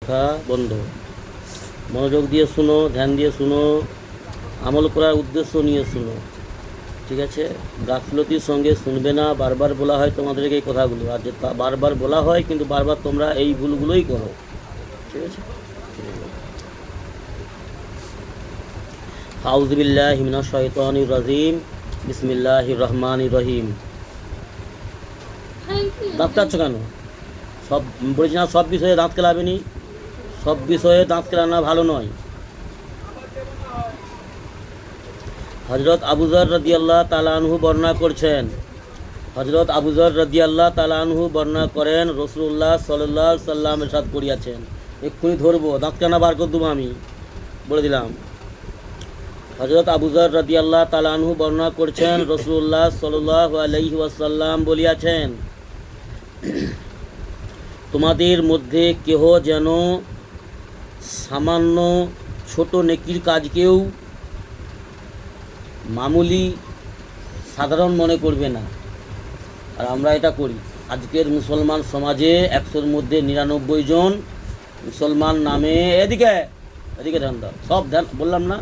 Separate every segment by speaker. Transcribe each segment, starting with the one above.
Speaker 1: কথা বন্ধ। মনোযোগ দিয়ে শুনো, ধ্যান দিয়ে শুনো, আমল করার উদ্দেশ্য নিয়ে শুনো, ঠিক আছে? গাফলতির সঙ্গে শুনবে না। বারবার বলা হয় তোমাদেরকে এই কথাগুলো, আর যে বারবার বলা হয় কিন্তু বারবার তোমরা এই ভুলগুলোই করো, ঠিক আছে? আউযু বিল্লাহি মিনাশ শাইতানির রাজিম। বিসমিল্লাহির রহমানির রহিম। দাঁত কাটছো কেন? সব বলেছি না, সব বিষয়ে দাঁত কেলাবে নি। সব বিষয়ে দাঁত কেলানো ভালো নয়। হযরত আবু যর রাদিয়াল্লাহু তাআলা আনহু বর্ণনা করছেন, হযরত আবু যর রাদিয়াল্লাহু তাআলা আনহু বর্ণনা করেন, রাসূলুল্লাহ সাল্লাল্লাহু আলাইহি সাল্লাম ইরশাদ করিয়াছেন। এক্ষুনি ধরবো, দাঁত কেনা বার করে দেবো, আমি বলে দিলাম। হযরত আবু যর রাদিয়াল্লাহু তাআলা আনহু বর্ণনা করছেন, রাসূলুল্লাহ সাল্লাল্লাহু আলাইহি ওয়াসাল্লাম বলিয়াছেন, তোমাদের মধ্যে কেহ যেন সামান্য ছোট নেকির কাজকেও মামুলি সাধারণ মনে করবে না। আর আমরা এটা করি। আজকের মুসলমান সমাজে 100-র মধ্যে 99 জন মুসলমান নামে, এদিকে এদিকে ধ্যান দাও, সব ধ্যান বললাম না,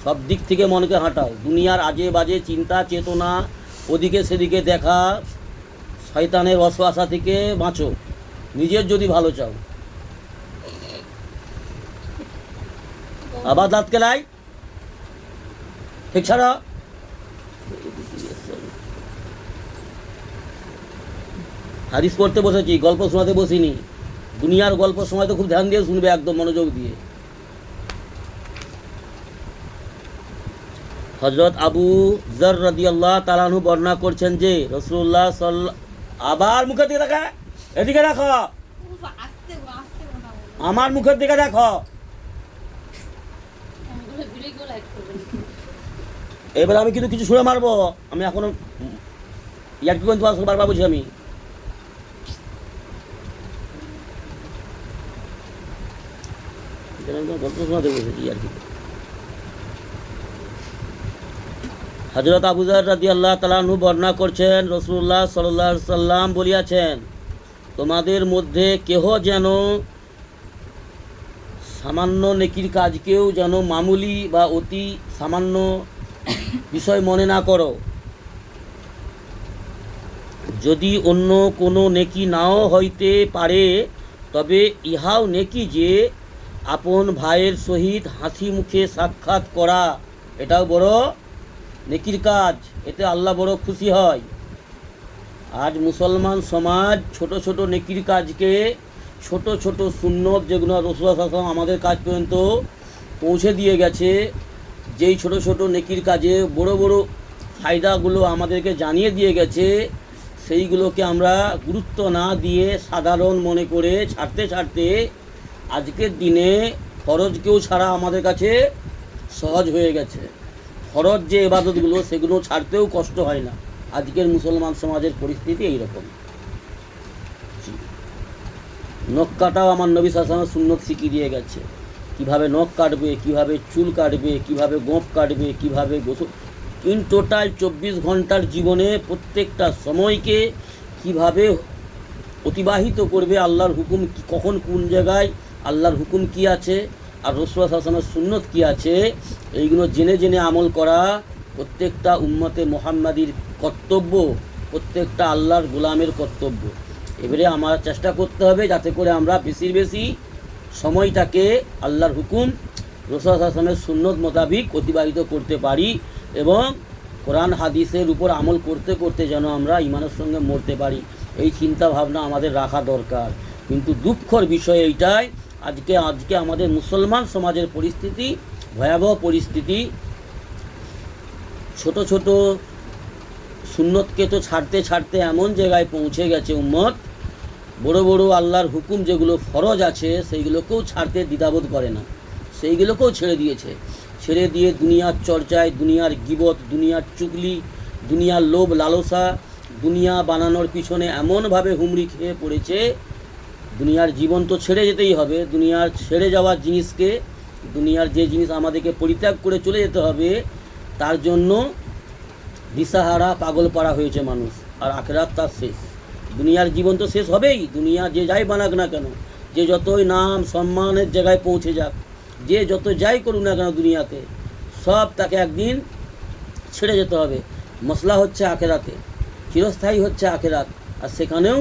Speaker 1: সব দিক থেকে মনকে হাঁটাও। দুনিয়ার আজে বাজে চিন্তা চেতনা, ওদিকে সেদিকে দেখা, শয়তানের ওয়াসওয়াসা থেকে বাঁচো, নিজের যদি ভালো চাও। আবার দাঁত কেলাই, ঠিক ছাড়া। হাদিস পড়তে বসেছি, গল্প শোনাতে বসিনি। দুনিয়ার গল্প সময় তো খুব ধ্যান দিয়ে শুনবে, একদম মনোযোগ দিয়ে। হযরত আবু যর রাদিয়াল্লাহু তাআলা আনহু বর্ণনা করছেন যে রাসূলুল্লাহ আবার মুখের দিকে দেখা, এদিকে দেখো, আমার মুখের দিকে দেখো। এবার আমি কিন্তু কিছু ছুঁড়ে মারবো, আমি এখনো ইয়ার্কি করতে পারবো, বারবার বুঝি আমি। গল্প শোনাতে বসেছি আর কি। হযরত আবু যর রাদিয়াল্লাহু তাআলা আনহু বর্ণনা করছেন, রাসূলুল্লাহ সাল্লাল্লাহু আলাইহি সাল্লাম বলিয়াছেন, তোমাদের মধ্যে কেহ যেন সামান্য নেকির কাজকেও যেন মামুলি বা অতি সামান্য বিষয় মনে না করো। যদি অন্য কোনো নেকি নাও হইতে পারে, তবে ইহাও নেকি যে আপন ভাইয়ের সহিত হাসি মুখে সাক্ষাৎ করা, এটাও বড় নেকির কাজ, এতে আল্লাহ বড় খুশি হয়। আজ মুসলমান সমাজ ছোট ছোট নেকির কাজকে, ছোট ছোট সুন্নত যেগুলো রাসূলুল্লাহ সাল্লাল্লাহু আলাইহি ওয়াসাল্লাম আমাদের কাজ পর্যন্ত পৌঁছে দিয়ে গেছে, যেই ছোট ছোট নেকির কাজে বড় বড় ফায়দাগুলো আমাদেরকে জানিয়ে দিয়ে গেছে, সেইগুলোকে আমরা গুরুত্ব না দিয়ে সাধারণ মনে করে ছাড়তে ছাড়তে আজকের দিনে ফরজকেও ছাড়া আমাদের কাছে সহজ হয়ে গেছে। ফরজ যে ইবাদতগুলো সেগুলো ছাড়তেও কষ্ট হয় না। আজকের মুসলমান সমাজের পরিস্থিতি এইরকম। নখ কাটাও আমার নবী সাল্লাল্লাহু আলাইহি ওয়াসাল্লাম সুন্নত শিখিয়ে দিয়ে গেছে, কীভাবে নখ কাটবে, কীভাবে চুল কাটবে, কীভাবে গোঁফ কাটবে, কীভাবে গোসল, ইন টোটাল 24 ঘন্টার জীবনে প্রত্যেকটা সময়কে কিভাবে অতিবাহিত করবে, আল্লাহর হুকুম কখন কোন জায়গায়, আল্লাহর হুকুম কি আছে আর রাসূলুল্লাহ সাল্লাল্লাহু আলাইহি ওয়াসাল্লামের সুন্নত কি আছে, এইগুলো জেনে জেনে আমল করা প্রত্যেকটা উম্মতে মুহাম্মাদির কর্তব্য, প্রত্যেকটা আল্লাহর গোলামের কর্তব্য। এবারে আমার চেষ্টা করতে হবে যাতে করে আমরা বেশির বেশি সময়টাকে আল্লাহর হুকুম রাসূলুল্লাহ সাল্লাল্লাহু আলাইহি ওয়াসাল্লামের সুন্নত মোতাবিক অতিবাহিত করতে পারি, এবং কোরআন হাদিসের উপর আমল করতে করতে যেন আমরা ঈমানের সঙ্গে মরতে পারি, এই চিন্তা ভাবনা আমাদের রাখা দরকার। কিন্তু দুঃখের বিষয় এইটাই, আজকে আমাদের মুসলমান সমাজের পরিস্থিতি ভয়াবহ পরিস্থিতি। ছোট ছোট সুন্নতকে তো ছাড়তে ছাড়তে এমন জায়গায় পৌঁছে গেছে উম্মত, বড় বড় আল্লাহর হুকুম যেগুলো ফরজ আছে সেইগুলোকেও ছাড়তে দ্বিধাবোধ করে না, সেইগুলোকেও ছেড়ে দিয়েছে। ছেড়ে দিয়ে দুনিয়ার চর্চায়, দুনিয়ার গীবত, দুনিয়ার চুগলি, দুনিয়ার লোভ লালসা, দুনিয়া বানানোর পিছনে এমনভাবে হুমড়ি খেয়ে পড়েছে। দুনিয়ার জীবন তো ছেড়ে যেতেই হবে, দুনিয়ার ছেড়ে যাওয়ার জিনিসকে, দুনিয়ার যে জিনিস আমাদেরকে পরিত্যাগ করে চলে যেতে হবে, তার জন্য দিশাহারা পাগল পাড়া হয়েছে মানুষ। আর আখিরাত তার শেষ, দুনিয়ার জীবন তো শেষ হবেই, দুনিয়া যে যাই বানাক না কেন, যে যতই নাম সম্মানের জায়গায় পৌঁছে যাক, যে যত যাই করুক না কেন দুনিয়াতে, সব তাকে একদিন ছেড়ে যেতে হবে। মশলা হচ্ছে আখেরাতে, চিরস্থায়ী হচ্ছে আখেরাত। আর সেখানেও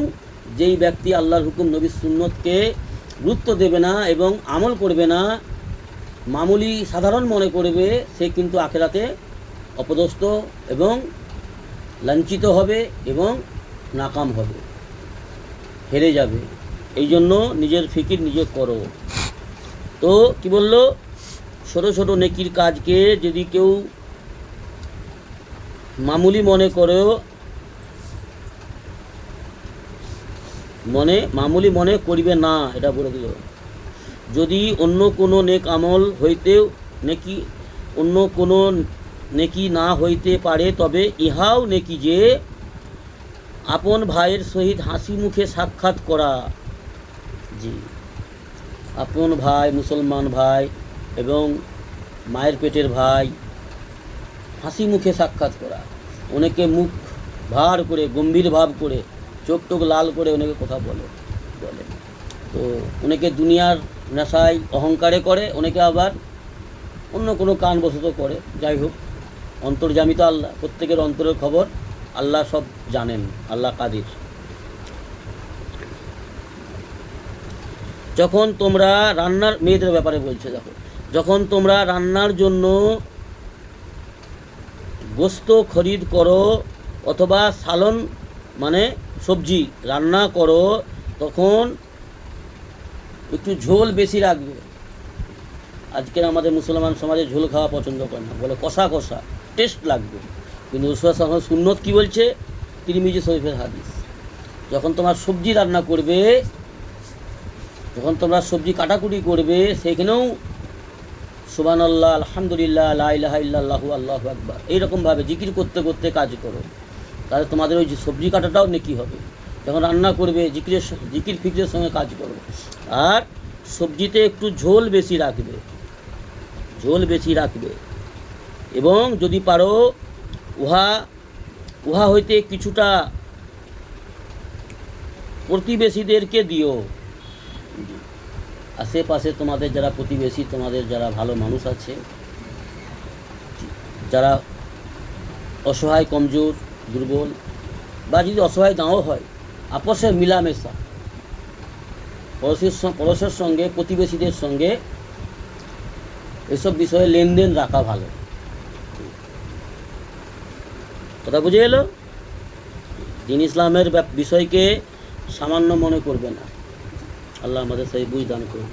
Speaker 1: যেই ব্যক্তি আল্লাহর হুকুম নবীর সুন্নতকে গুরুত্ব দেবে না এবং আমল করবে না, মামুলি সাধারণ মনে করবে, সে কিন্তু আখেরাতে অপদস্থ এবং লাঞ্ছিত হবে এবং নাকাম হবে, হেরে যাবে। এই জন্য নিজের ফিকির নিজে করো। তো কি বলল, ছোটো ছোটো নেকির কাজকে যদি কেউ মামুলি মনে করো, মামুলি মনে করিবে না, এটা বলে দিল। যদি অন্য কোনো নেক আমল হইতেও অন্য কোনো নেকি না হইতে পারে, তবে ইহাও নেকি যে আপন ভাইয়ের সহিত হাসি মুখে সাক্ষাৎ করা। জি, আপন ভাই, মুসলমান ভাই এবং মায়ের পেটের ভাই, হাসি মুখে সাক্ষাৎ করা। অনেকে মুখ ভার করে, গম্ভীর ভাব করে, চোখ টোক লাল করে অনেকে কথা বলে। তো অনেকে দুনিয়ার নেশায় অহংকারে করে, অনেকে আবার অন্য কোনো কারণবশত করে। যাই হোক, অন্তর্যামী তো আল্লাহ, প্রত্যেকের অন্তরের খবর আল্লাহ সব জানেন, আল্লাহ কাদির। যখন তোমরা রান্নার, মেয়েদের ব্যাপারে বলছে, দেখো, যখন তোমরা রান্নার জন্য গোস্ত খরিদ করো অথবা সালন মানে সবজি রান্না করো, তখন একটু ঝোল বেশি রাখবে। আজকের আমাদের মুসলমান সমাজে ঝোল খাওয়া পছন্দ করে না, বলে কষা কষা টেস্ট লাগবে। কিন্তু রাসূলুল্লাহ সুন্নত কী বলছে, তিরমিজি শরীফের হাদিস, যখন তোমার সবজি রান্না করবে, যখন তোমরা সবজি কাটাকুটি করবে, সেখানেও সুবহানাল্লাহ, আলহামদুলিল্লাহ, লা ইলাহা ইল্লাল্লাহু, আল্লাহু আকবার এইরকমভাবে জিকির করতে করতে কাজ করো, তাহলে তোমাদের ওই যে সবজি কাটাটাও নেকি হবে। যখন রান্না করবে, জিকির ফিকিরের সঙ্গে কাজ করো। আর সবজিতে একটু ঝোল বেশি রাখবে এবং যদি পারো উহা হইতে কিছুটা প্রতিবেশীদেরকে দিও। আশেপাশে তোমাদের যারা প্রতিবেশী, তোমাদের যারা ভালো মানুষ আছে, যারা অসহায়, কমজোর, দুর্বল, বা যদি অসহায় নাও হয়, আপসে মিলামেশা, পড়োশের সঙ্গে, প্রতিবেশীদের সঙ্গে এসব বিষয়ে লেনদেন রাখা ভালো। কথা বুঝে এলো? দ্বীন ইসলামের বিষয়কে সামান্য মনে করবে না। আল্লাহ আমাদের সেই বুঝ দান করুন।